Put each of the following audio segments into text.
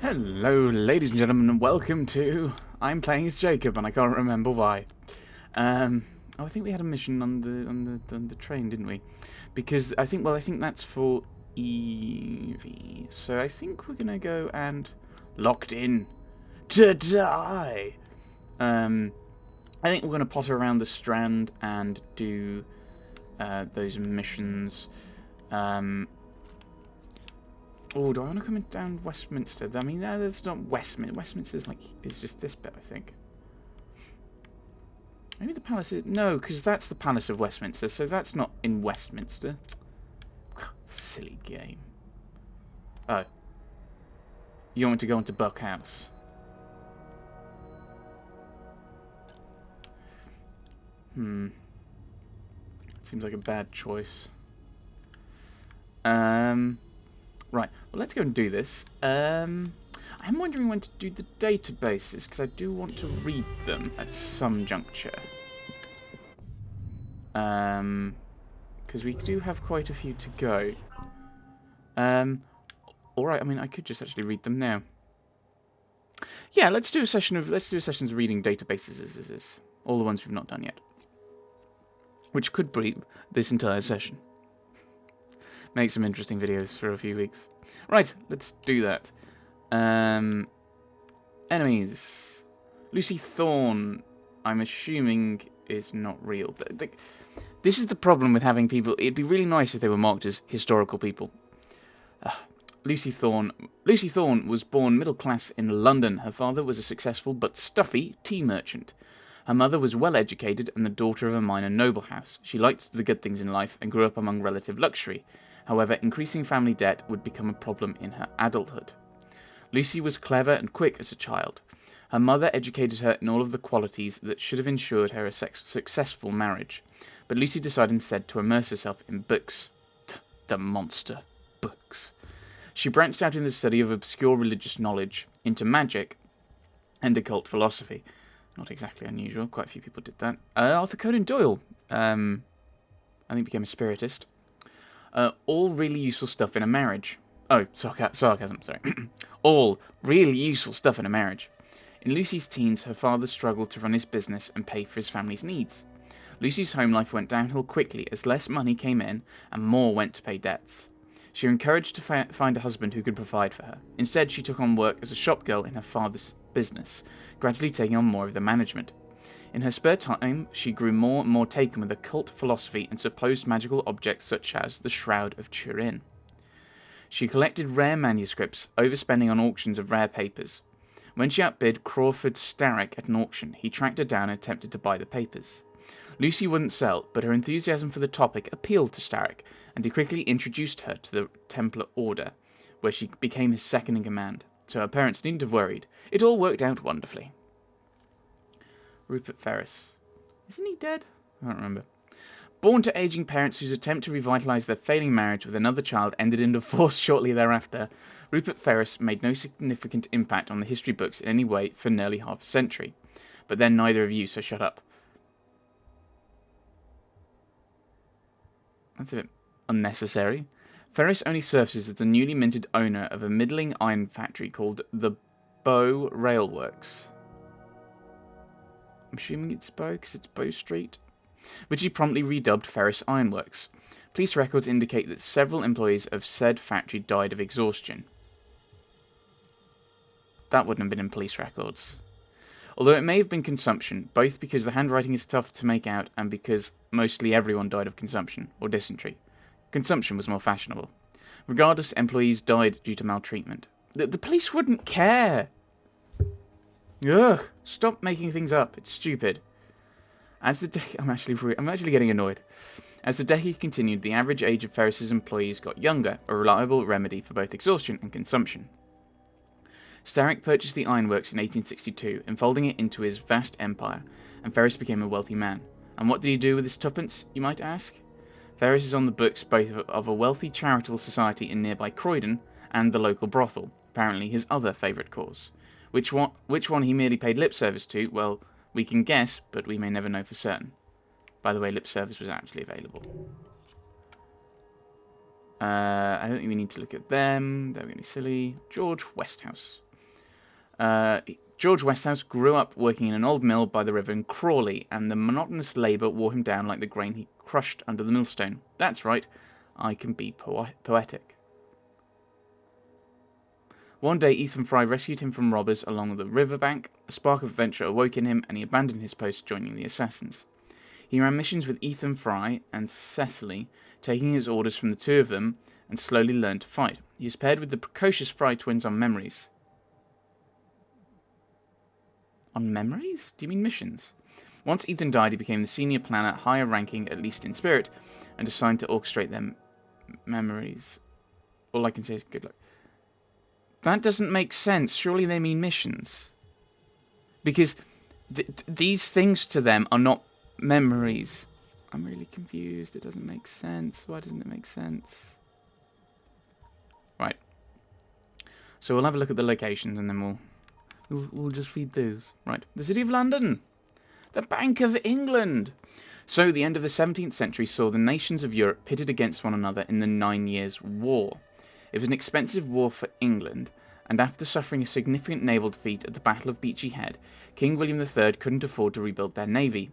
Hello, ladies and gentlemen, and welcome to I'm playing as Jacob, and I can't remember why. I think we had a mission on the train, didn't we? Because I think that's for Evie. So I think we're gonna go and locked in to die. I think we're gonna potter around the Strand and do those missions. Oh, do I want to come down Westminster? I mean, no, that's not Westminster. Westminster's is just this bit, I think. Maybe the Palace is... No, because that's the Palace of Westminster, so that's not in Westminster. Silly game. Oh. You want me to go into Buckhouse? Seems like a bad choice. Right, well, let's go and do this. I'm wondering when to do the databases, because I do want to read them at some juncture. Because we do have quite a few to go. Alright, I mean, I could just actually read them now. Yeah, let's do a session of reading databases. All the ones we've not done yet. Which could be this entire session. Make some interesting videos for a few weeks. Right, let's do that. Enemies. Lucy Thorne, I'm assuming, is not real. This is the problem with having people... It'd be really nice if they were marked as historical people. Lucy Thorne. Lucy Thorne was born middle class in London. Her father was a successful but stuffy tea merchant. Her mother was well educated and the daughter of a minor noble house. She liked the good things in life and grew up among relative luxury. However, increasing family debt would become a problem in her adulthood. Lucy was clever and quick as a child. Her mother educated her in all of the qualities that should have ensured her a successful marriage. But Lucy decided instead to immerse herself in books. The monster. Books. She branched out in the study of obscure religious knowledge, into magic and occult philosophy. Not exactly unusual, quite a few people did that. Arthur Conan Doyle, I think became a spiritist. All really useful stuff in a marriage. Oh, sarcasm, sorry. All really useful stuff in a marriage. In Lucy's teens, her father struggled to run his business and pay for his family's needs. Lucy's home life went downhill quickly as less money came in and more went to pay debts. She was encouraged to find a husband who could provide for her. Instead, she took on work as a shop girl in her father's business, gradually taking on more of the management. In her spare time, she grew more and more taken with occult philosophy and supposed magical objects such as the Shroud of Turin. She collected rare manuscripts, overspending on auctions of rare papers. When she outbid Crawford Starrick at an auction, he tracked her down and attempted to buy the papers. Lucy wouldn't sell, but her enthusiasm for the topic appealed to Starrick, and he quickly introduced her to the Templar Order, where she became his second in command, so her parents needn't have worried. It all worked out wonderfully. Rupert Ferris. Isn't he dead? I don't remember. Born to aging parents whose attempt to revitalise their failing marriage with another child ended in divorce shortly thereafter, Rupert Ferris made no significant impact on the history books in any way for nearly half a century. But then neither of you, so shut up. That's a bit unnecessary. Ferris only surfaces as the newly minted owner of a middling iron factory called the Bow Railworks. I'm assuming it's Bow, because it's Bow Street, which he promptly redubbed Ferris Ironworks. Police records indicate that several employees of said factory died of exhaustion. That wouldn't have been in police records. Although it may have been consumption, both because the handwriting is tough to make out and because mostly everyone died of consumption, or dysentery. Consumption was more fashionable. Regardless, employees died due to maltreatment. The police wouldn't care! Ugh! Stop making things up. It's stupid. As the I'm actually getting annoyed. As the decade continued, the average age of Ferris's employees got younger, a reliable remedy for both exhaustion and consumption. Starrick purchased the ironworks in 1862, enfolding it into his vast empire, and Ferris became a wealthy man. And what did he do with his tuppence, you might ask? Ferris is on the books both of a wealthy charitable society in nearby Croydon and the local brothel, apparently his other favourite cause. Which one he merely paid lip service to, well, we can guess, but we may never know for certain. By the way, lip service was actually available. I don't think we need to look at them. They're really silly. George Westhouse. George Westhouse grew up working in an old mill by the river in Crawley, and the monotonous labour wore him down like the grain he crushed under the millstone. That's right, I can be poetic. One day, Ethan Fry rescued him from robbers along the riverbank. A spark of adventure awoke in him, and he abandoned his post, joining the assassins. He ran missions with Ethan Fry and Cecily, taking his orders from the two of them, and slowly learned to fight. He was paired with the precocious Fry twins on memories. On memories? Do you mean missions? Once Ethan died, he became the senior planner, higher ranking, at least in spirit, and assigned to orchestrate their memories. All I can say is good luck. That doesn't make sense. Surely they mean missions. Because these things to them are not memories. I'm really confused. It doesn't make sense. Why doesn't it make sense? Right. So we'll have a look at the locations and then we'll just read those. Right. The City of London. The Bank of England. So the end of the 17th century saw the nations of Europe pitted against one another in the 9 Years' War. It was an expensive war for England, and after suffering a significant naval defeat at the Battle of Beachy Head, King William III couldn't afford to rebuild their navy.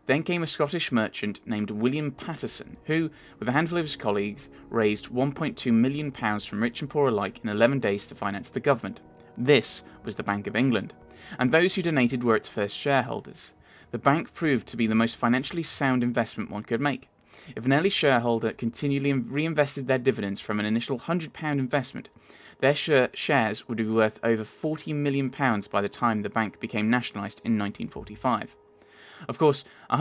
Then came a Scottish merchant named William Paterson, who, with a handful of his colleagues, raised £1.2 million from rich and poor alike in 11 days to finance the government. This was the Bank of England, and those who donated were its first shareholders. The bank proved to be the most financially sound investment one could make. If an early shareholder continually reinvested their dividends from an initial £100 investment, their shares would be worth over £40 million by the time the bank became nationalised in 1945. Of course, £100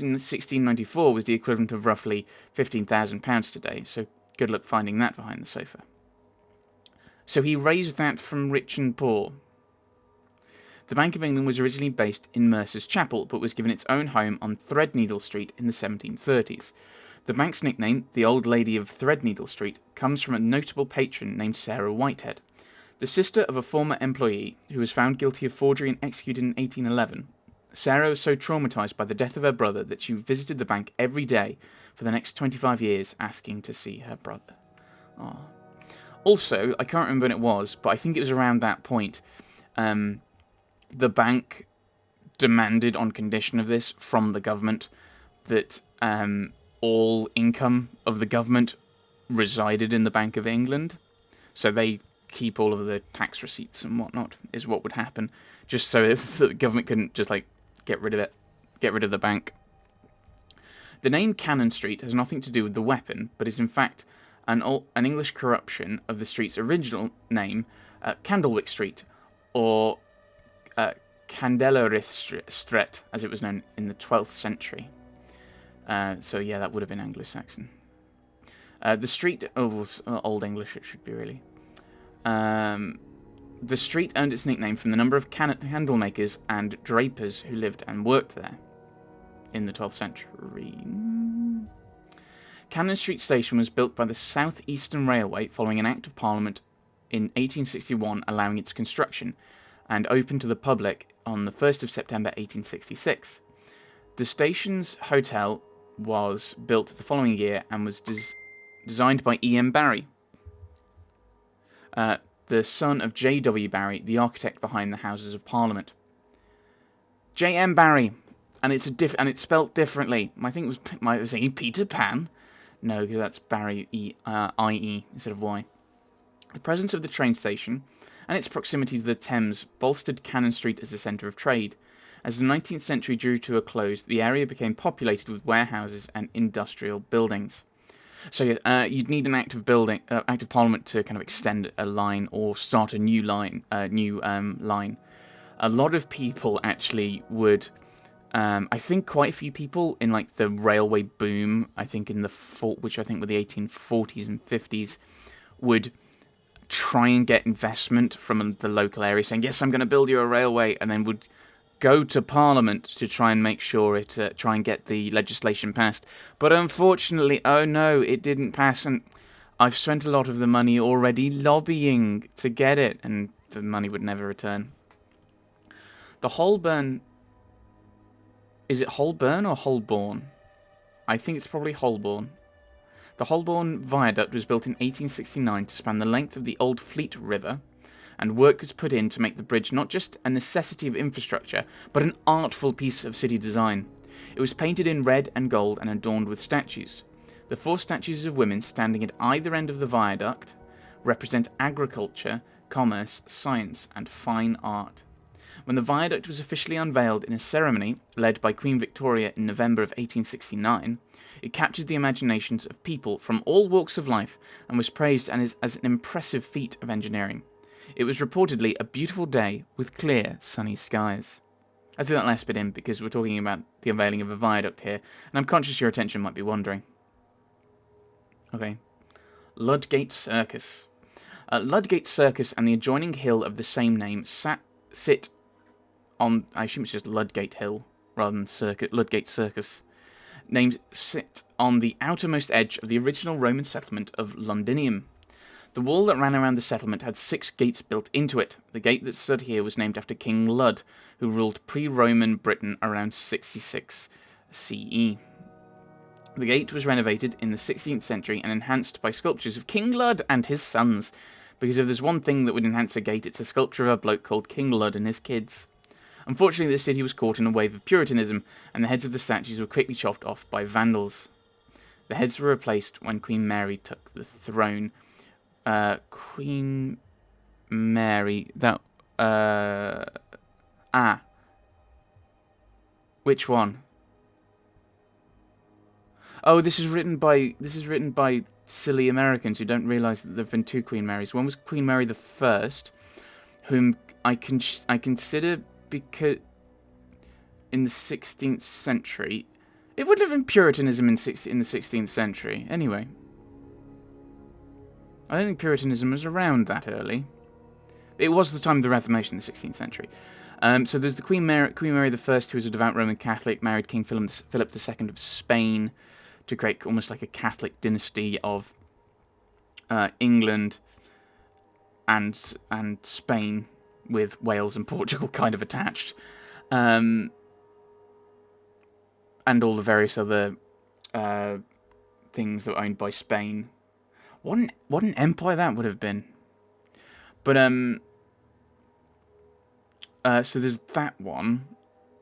in 1694 was the equivalent of roughly £15,000 today, so good luck finding that behind the sofa. So he raised that from rich and poor. The Bank of England was originally based in Mercer's Chapel, but was given its own home on Threadneedle Street in the 1730s. The bank's nickname, the Old Lady of Threadneedle Street, comes from a notable patron named Sarah Whitehead. The sister of a former employee who was found guilty of forgery and executed in 1811, Sarah was so traumatised by the death of her brother that she visited the bank every day for the next 25 years asking to see her brother. Aww. Also, I can't remember when it was, but I think it was around that point, the bank demanded on condition of this from the government that all income of the government resided in the Bank of England. So they keep all of the tax receipts and whatnot, is what would happen. Just so if the government couldn't just, get rid of it. Get rid of the bank. The name Cannon Street has nothing to do with the weapon, but is in fact an English corruption of the street's original name, Candlewick Street, or Candelarith Street, as it was known in the 12th century. So yeah, that would have been Anglo-Saxon. The street, Old English it should be really. The street earned its nickname from the number of candle makers and drapers who lived and worked there in the 12th century. Cannon Street Station was built by the South Eastern Railway following an Act of Parliament in 1861 allowing its construction, and opened to the public on the 1st of September 1866. The station's hotel was built the following year and was designed by E.M. Barry, the son of J.W. Barry, the architect behind the Houses of Parliament. J.M. Barry, and it's spelt differently. I think it was Peter Pan. No, because that's Barry I-E instead of Y. The presence of the train station and its proximity to the Thames bolstered Cannon Street as a centre of trade. As the 19th century drew to a close, the area became populated with warehouses and industrial buildings. So you'd need an Act of Parliament to kind of extend a line or start a new line. A lot of people actually would. I think quite a few people in the railway boom, I think which I think were the 1840s and 50s, would try and get investment from the local area, saying, yes, I'm going to build you a railway, and then would go to Parliament to try and make sure try and get the legislation passed. But unfortunately, oh no, it didn't pass, and I've spent a lot of the money already lobbying to get it, and the money would never return. The Holborn... Is it Holborn or Holborn? I think it's probably Holborn. The Holborn Viaduct was built in 1869 to span the length of the Old Fleet River, and work was put in to make the bridge not just a necessity of infrastructure, but an artful piece of city design. It was painted in red and gold and adorned with statues. The 4 statues of women standing at either end of the viaduct represent agriculture, commerce, science, and fine art. When the viaduct was officially unveiled in a ceremony led by Queen Victoria in November of 1869, it captured the imaginations of people from all walks of life and was praised as an impressive feat of engineering. It was reportedly a beautiful day with clear, sunny skies. I threw that last bit in because we're talking about the unveiling of a viaduct here, and I'm conscious your attention might be wandering. Okay. Ludgate Circus. Ludgate Circus and the adjoining hill of the same name sit on, I assume it's just Ludgate Hill rather than Ludgate Circus. Names sit on the outermost edge of the original Roman settlement of Londinium. The wall that ran around the settlement had 6 gates built into it. The gate that stood here was named after King Lud, who ruled pre-Roman Britain around 66 CE. The gate was renovated in the 16th century and enhanced by sculptures of King Lud and his sons. Because if there's one thing that would enhance a gate, it's a sculpture of a bloke called King Lud and his kids. Unfortunately, the city was caught in a wave of Puritanism, and the heads of the statues were quickly chopped off by vandals. The heads were replaced when Queen Mary took the throne. Queen Mary, that, which one? Oh, this is written by silly Americans who don't realise that there have been 2 Queen Marys. One was Queen Mary the First, whom I consider, because in the 16th century, it wouldn't have been Puritanism in the 16th century. Anyway, I don't think Puritanism was around that early. It was the time of the Reformation in the 16th century. So there's the Queen Mary the First, who was a devout Roman Catholic, married King Philip II of Spain to create almost like a Catholic dynasty of England and Spain, with Wales and Portugal kind of attached, and all the various other things that were owned by Spain. What an empire that would have been. But so there's that one,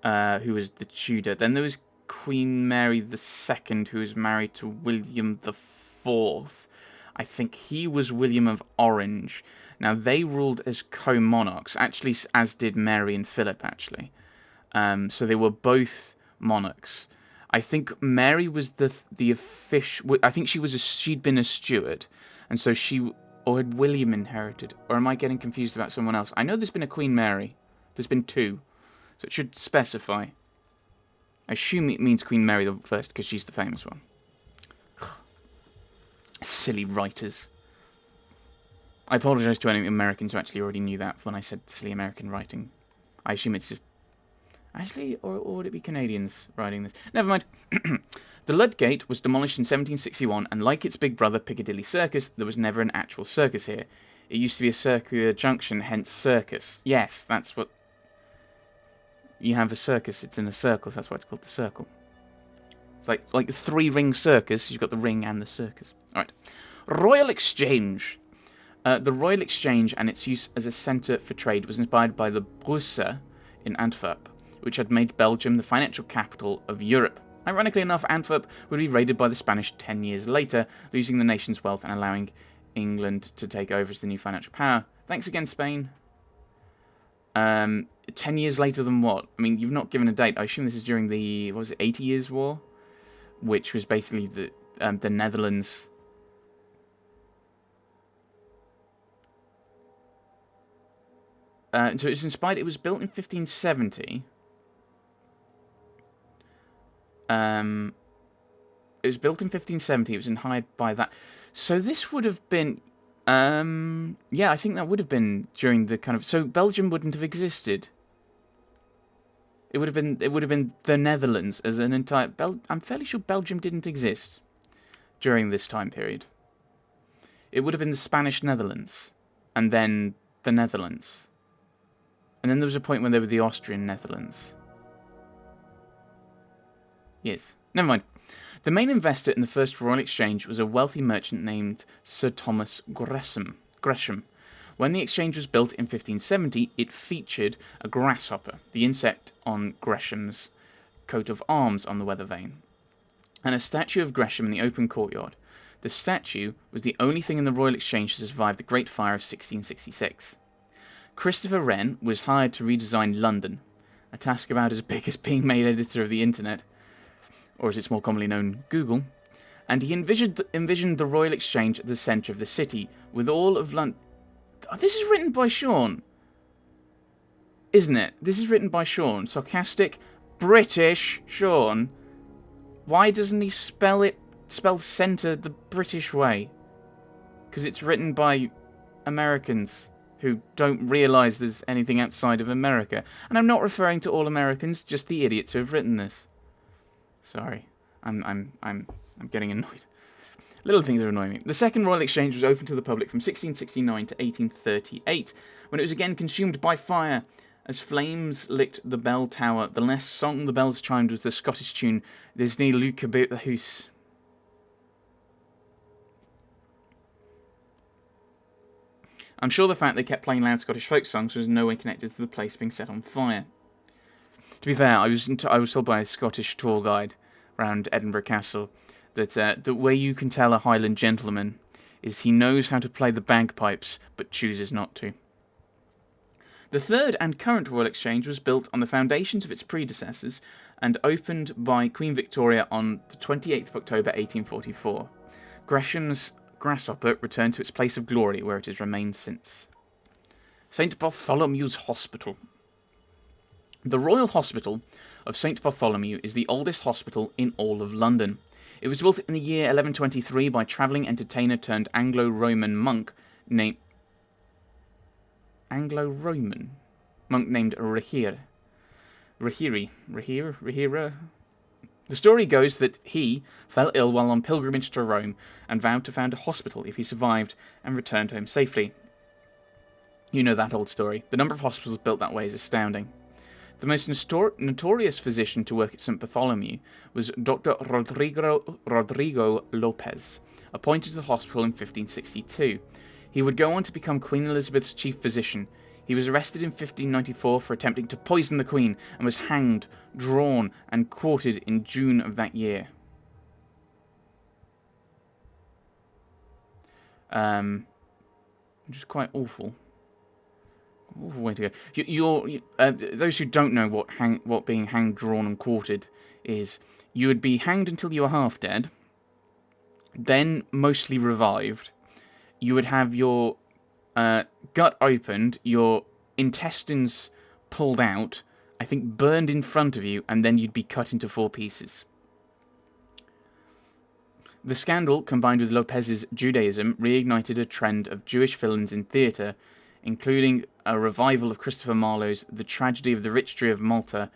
who was the Tudor. Then there was Queen Mary II, who was married to William IV. I think he was William of Orange. Now, they ruled as co-monarchs, actually, as did Mary and Philip, actually. So they were both monarchs. I think Mary was the official... I think she'd been a steward, and so or had William inherited? Or am I getting confused about someone else? I know there's been a Queen Mary. There's been 2. So it should specify. I assume it means Queen Mary the First, because she's the famous one. Silly writers. I apologise to any Americans who actually already knew that when I said silly American writing. I assume it's just... Actually, or would it be Canadians writing this? Never mind. The Ludgate was demolished in 1761, and like its big brother Piccadilly Circus, there was never an actual circus here. It used to be a circular junction, hence circus. Yes, that's what... You have a circus, it's in a circle, so that's why it's called the circle. It's like the 3-ring circus, you've got the ring and the circus. Alright. Royal Exchange. The Royal Exchange and its use as a centre for trade was inspired by the Bourse in Antwerp, which had made Belgium the financial capital of Europe. Ironically enough, Antwerp would be raided by the Spanish 10 years later, losing the nation's wealth and allowing England to take over as the new financial power. Thanks again, Spain. 10 years later than what? I mean, you've not given a date. I assume this is during the, 80 Years' War? Which was basically the Netherlands... so it was built in 1570. It was built in 1570. It was inspired by that. So this would have been... yeah, I think that would have been during the kind of... So Belgium wouldn't have existed. It would have been the Netherlands as an entire... I'm fairly sure Belgium didn't exist during this time period. It would have been the Spanish Netherlands, and then the Netherlands. And then there was a point when they were the Austrian Netherlands. Yes. Never mind. The main investor in the first Royal Exchange was a wealthy merchant named Sir Thomas Gresham. When the exchange was built in 1570, it featured a grasshopper, the insect on Gresham's coat of arms on the weather vane, and a statue of Gresham in the open courtyard. The statue was the only thing in the Royal Exchange to survive the Great Fire of 1666. Christopher Wren was hired to redesign London, a task about as big as being made editor of the internet, or as it's more commonly known, Google, and he envisioned the Royal Exchange at the centre of the city, with all of London. Oh, this is written by Sean, isn't it? This is written by Sean. Sarcastic British Sean. Why doesn't he spell centre the British way? Because it's written by Americans who don't realise there's anything outside of America. And I'm not referring to all Americans, just the idiots who have written this. Sorry, I'm getting annoyed. Little things are annoying me. The second Royal Exchange was open to the public from 1669 to 1838, when it was again consumed by fire. As flames licked the bell tower, the last song the bells chimed was the Scottish tune, "There's nae luik about the house." I'm sure the fact they kept playing loud Scottish folk songs was in no way connected to the place being set on fire. To be fair, I was told by a Scottish tour guide around Edinburgh Castle that the way you can tell a Highland gentleman is he knows how to play the bagpipes, but chooses not to. The third and current Royal Exchange was built on the foundations of its predecessors and opened by Queen Victoria on the 28th of October 1844. Gresham's grasshopper returned to its place of glory, where it has remained since. St. Bartholomew's Hospital. The Royal Hospital of St. Bartholomew is the oldest hospital in all of London. It was built in the year 1123 by travelling entertainer turned Anglo-Roman monk named Rahira. The story goes that he fell ill while on pilgrimage to Rome and vowed to found a hospital if he survived and returned home safely. You know that old story. The number of hospitals built that way is astounding. The most notorious physician to work at St. Bartholomew was Dr. Rodrigo Lopez, appointed to the hospital in 1562. He would go on to become Queen Elizabeth's chief physician. He was arrested in 1594 for attempting to poison the Queen and was hanged, drawn, and quartered in June of that year. Which is quite awful. Awful way to go. Those who don't know what being hanged, drawn, and quartered is, you would be hanged until you were half dead, then mostly revived. You would have your gut opened, your intestines pulled out, I think burned in front of you, and then you'd be cut into 4 pieces. The scandal, combined with Lopez's Judaism, reignited a trend of Jewish villains in theatre, including a revival of Christopher Marlowe's The Tragedy of the Rich Jew of Malta,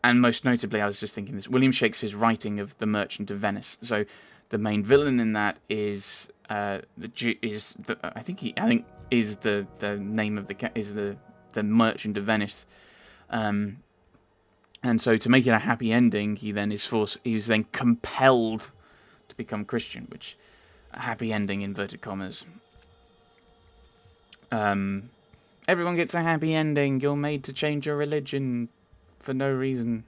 and most notably, I was just thinking this, William Shakespeare's writing of The Merchant of Venice. So the main villain in that is the Merchant of Venice, and so to make it a happy ending, he was then compelled to become Christian, which a happy ending inverted commas. Everyone gets a happy ending. You're made to change your religion for no reason,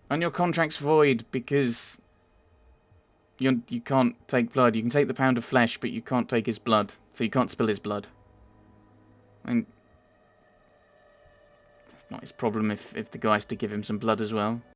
and your contract's void because you can't take blood. You can take the pound of flesh, but you can't take his blood, so you can't spill his blood. And that's not his problem if the guy's to give him some blood as well.